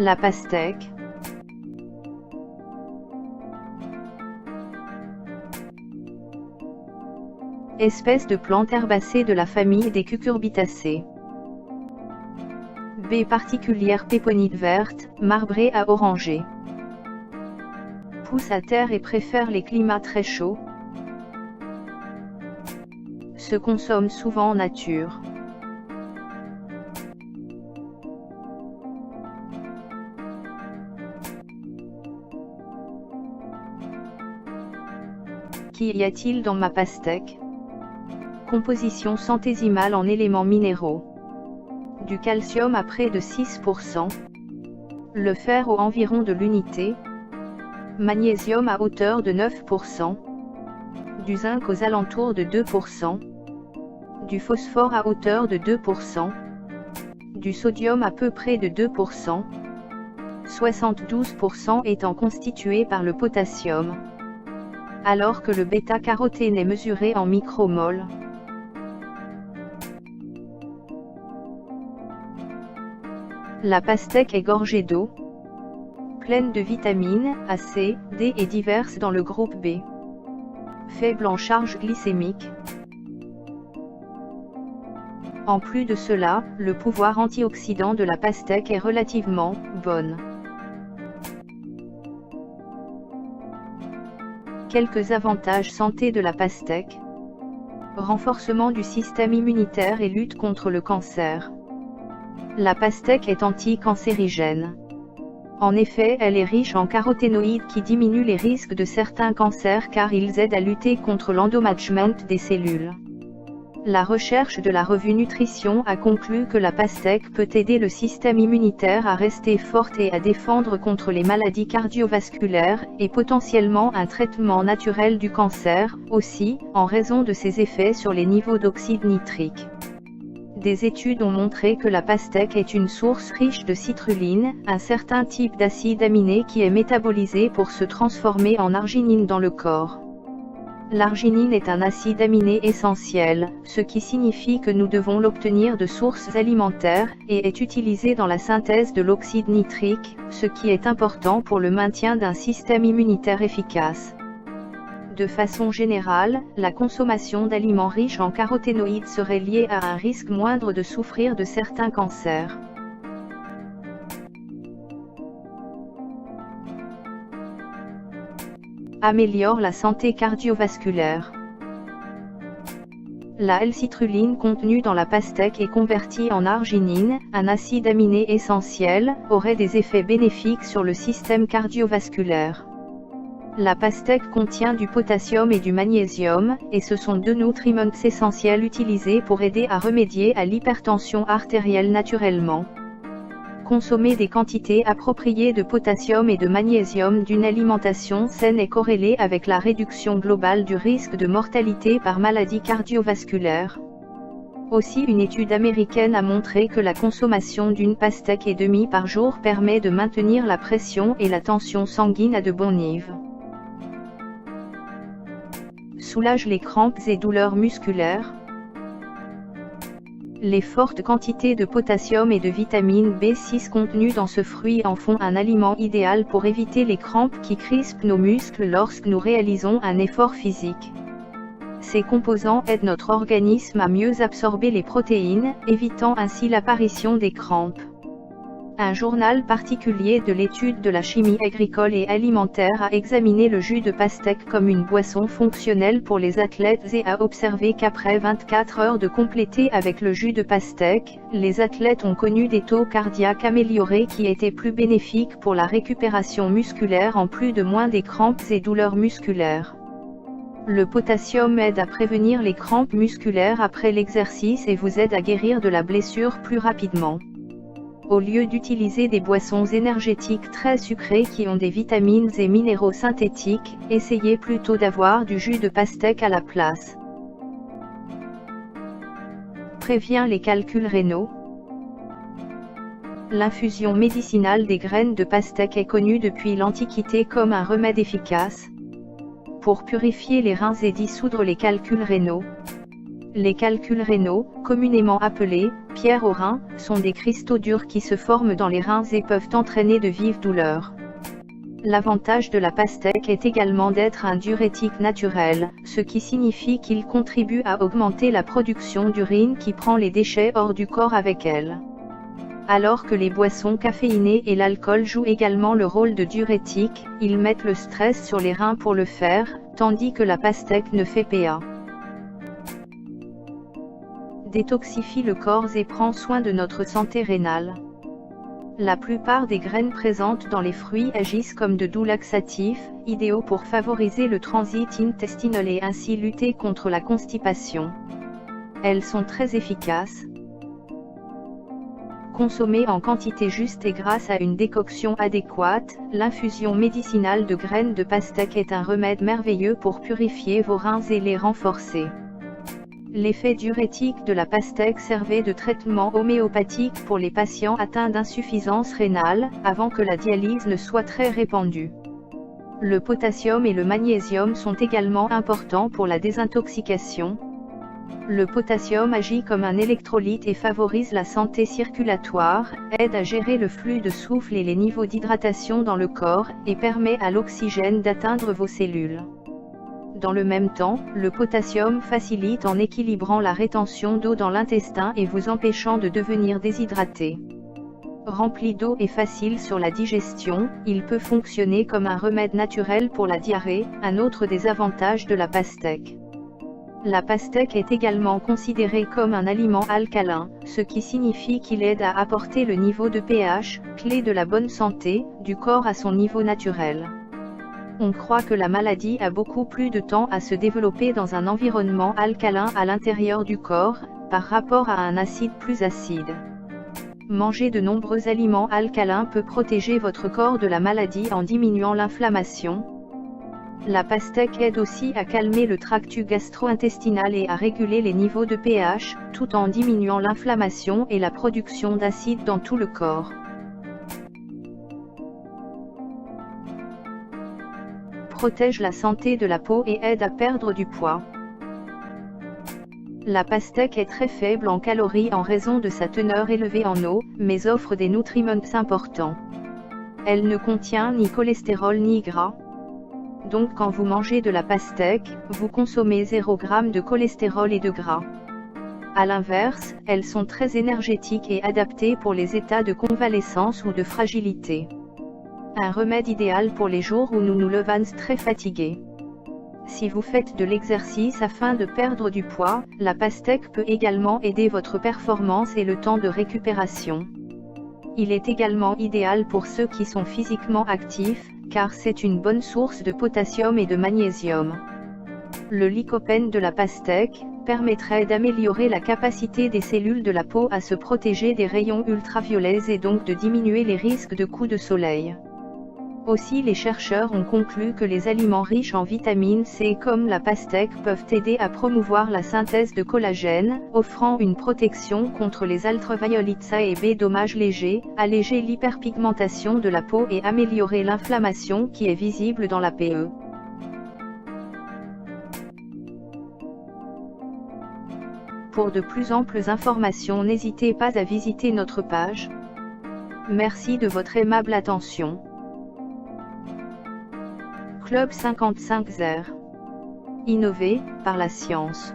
La pastèque. Espèce de plante herbacée de la famille des cucurbitacées. Baie particulière péponite verte, marbrée à orangée. Pousse à terre et préfère les climats très chauds. Se consomme souvent en nature. Qu'y a-t-il dans ma pastèque? Composition centésimale en éléments minéraux. Du calcium à près de 6%. Le fer aux environs de l'unité. Magnésium à hauteur de 9%. Du zinc aux alentours de 2%. Du phosphore à hauteur de 2%. Du sodium à peu près de 2%. 72% étant constitué par le potassium. Alors que le bêta-carotène est mesuré en micromoles. La pastèque est gorgée d'eau, pleine de vitamines A, C, D et diverses dans le groupe B. Faible en charge glycémique. En plus de cela, le pouvoir antioxydant de la pastèque est relativement bon. Quelques avantages santé de la pastèque. Renforcement du système immunitaire et lutte contre le cancer. La pastèque est anti-cancérigène. En effet, elle est riche en caroténoïdes qui diminuent les risques de certains cancers car ils aident à lutter contre l'endommagement des cellules. La recherche de la revue Nutrition a conclu que la pastèque peut aider le système immunitaire à rester forte et à défendre contre les maladies cardiovasculaires, et potentiellement un traitement naturel du cancer, aussi, en raison de ses effets sur les niveaux d'oxyde nitrique. Des études ont montré que la pastèque est une source riche de citrulline, un certain type d'acide aminé qui est métabolisé pour se transformer en arginine dans le corps. L'arginine est un acide aminé essentiel, ce qui signifie que nous devons l'obtenir de sources alimentaires, et est utilisé dans la synthèse de l'oxyde nitrique, ce qui est important pour le maintien d'un système immunitaire efficace. De façon générale, la consommation d'aliments riches en caroténoïdes serait liée à un risque moindre de souffrir de certains cancers. Améliore la santé cardiovasculaire. La L-citrulline contenue dans la pastèque et convertie en arginine, un acide aminé essentiel, aurait des effets bénéfiques sur le système cardiovasculaire. La pastèque contient du potassium et du magnésium, et ce sont deux nutriments essentiels utilisés pour aider à remédier à l'hypertension artérielle naturellement. Consommer des quantités appropriées de potassium et de magnésium d'une alimentation saine est corrélé avec la réduction globale du risque de mortalité par maladie cardiovasculaire. Aussi, une étude américaine a montré que la consommation d'une pastèque et demie par jour permet de maintenir la pression et la tension sanguine à de bons niveaux. Soulage les crampes et douleurs musculaires. Les fortes quantités de potassium et de vitamine B6 contenues dans ce fruit en font un aliment idéal pour éviter les crampes qui crispent nos muscles lorsque nous réalisons un effort physique. Ces composants aident notre organisme à mieux absorber les protéines, évitant ainsi l'apparition des crampes. Un journal particulier de l'étude de la chimie agricole et alimentaire a examiné le jus de pastèque comme une boisson fonctionnelle pour les athlètes et a observé qu'après 24 heures de compléter avec le jus de pastèque, les athlètes ont connu des taux cardiaques améliorés qui étaient plus bénéfiques pour la récupération musculaire en plus de moins des crampes et douleurs musculaires. Le potassium aide à prévenir les crampes musculaires après l'exercice et vous aide à guérir de la blessure plus rapidement. Au lieu d'utiliser des boissons énergétiques très sucrées qui ont des vitamines et minéraux synthétiques, essayez plutôt d'avoir du jus de pastèque à la place. Prévient les calculs rénaux. L'infusion médicinale des graines de pastèque est connue depuis l'Antiquité comme un remède efficace pour purifier les reins et dissoudre les calculs rénaux. Les calculs rénaux, communément appelés « pierres aux reins », sont des cristaux durs qui se forment dans les reins et peuvent entraîner de vives douleurs. L'avantage de la pastèque est également d'être un diurétique naturel, ce qui signifie qu'il contribue à augmenter la production d'urine qui prend les déchets hors du corps avec elle. Alors que les boissons caféinées et l'alcool jouent également le rôle de diurétique, ils mettent le stress sur les reins pour le faire, tandis que la pastèque ne fait pas. Détoxifie le corps et prend soin de notre santé rénale. La plupart des graines présentes dans les fruits agissent comme de doux laxatifs, idéaux pour favoriser le transit intestinal et ainsi lutter contre la constipation. Elles sont très efficaces. Consommée en quantité juste et grâce à une décoction adéquate, l'infusion médicinale de graines de pastèque est un remède merveilleux pour purifier vos reins et les renforcer. L'effet diurétique de la pastèque servait de traitement homéopathique pour les patients atteints d'insuffisance rénale, avant que la dialyse ne soit très répandue. Le potassium et le magnésium sont également importants pour la désintoxication. Le potassium agit comme un électrolyte et favorise la santé circulatoire, aide à gérer le flux de souffle et les niveaux d'hydratation dans le corps, et permet à l'oxygène d'atteindre vos cellules. Dans le même temps, le potassium facilite en équilibrant la rétention d'eau dans l'intestin et vous empêchant de devenir déshydraté. Rempli d'eau et facile sur la digestion, il peut fonctionner comme un remède naturel pour la diarrhée, un autre des avantages de la pastèque. La pastèque est également considérée comme un aliment alcalin, ce qui signifie qu'il aide à apporter le niveau de pH, clé de la bonne santé, du corps à son niveau naturel. On croit que la maladie a beaucoup plus de temps à se développer dans un environnement alcalin à l'intérieur du corps, par rapport à un acide plus acide. Manger de nombreux aliments alcalins peut protéger votre corps de la maladie en diminuant l'inflammation. La pastèque aide aussi à calmer le tractus gastro-intestinal et à réguler les niveaux de pH, tout en diminuant l'inflammation et la production d'acide dans tout le corps. Protège la santé de la peau et aide à perdre du poids. La pastèque est très faible en calories en raison de sa teneur élevée en eau, mais offre des nutriments importants. Elle ne contient ni cholestérol ni gras. Donc quand vous mangez de la pastèque, vous consommez 0 g de cholestérol et de gras. A l'inverse, elles sont très énergétiques et adaptées pour les états de convalescence ou de fragilité. Un remède idéal pour les jours où nous nous levons très fatigués. Si vous faites de l'exercice afin de perdre du poids, la pastèque peut également aider votre performance et le temps de récupération. Il est également idéal pour ceux qui sont physiquement actifs, car c'est une bonne source de potassium et de magnésium. Le lycopène de la pastèque permettrait d'améliorer la capacité des cellules de la peau à se protéger des rayons ultraviolets et donc de diminuer les risques de coups de soleil. Aussi les chercheurs ont conclu que les aliments riches en vitamine C comme la pastèque peuvent aider à promouvoir la synthèse de collagène, offrant une protection contre les ultraviolets A et B dommages légers, alléger l'hyperpigmentation de la peau et améliorer l'inflammation qui est visible dans la PE. Pour de plus amples informations, n'hésitez pas à visiter notre page. Merci de votre aimable attention. Club 55R. Innover par la science.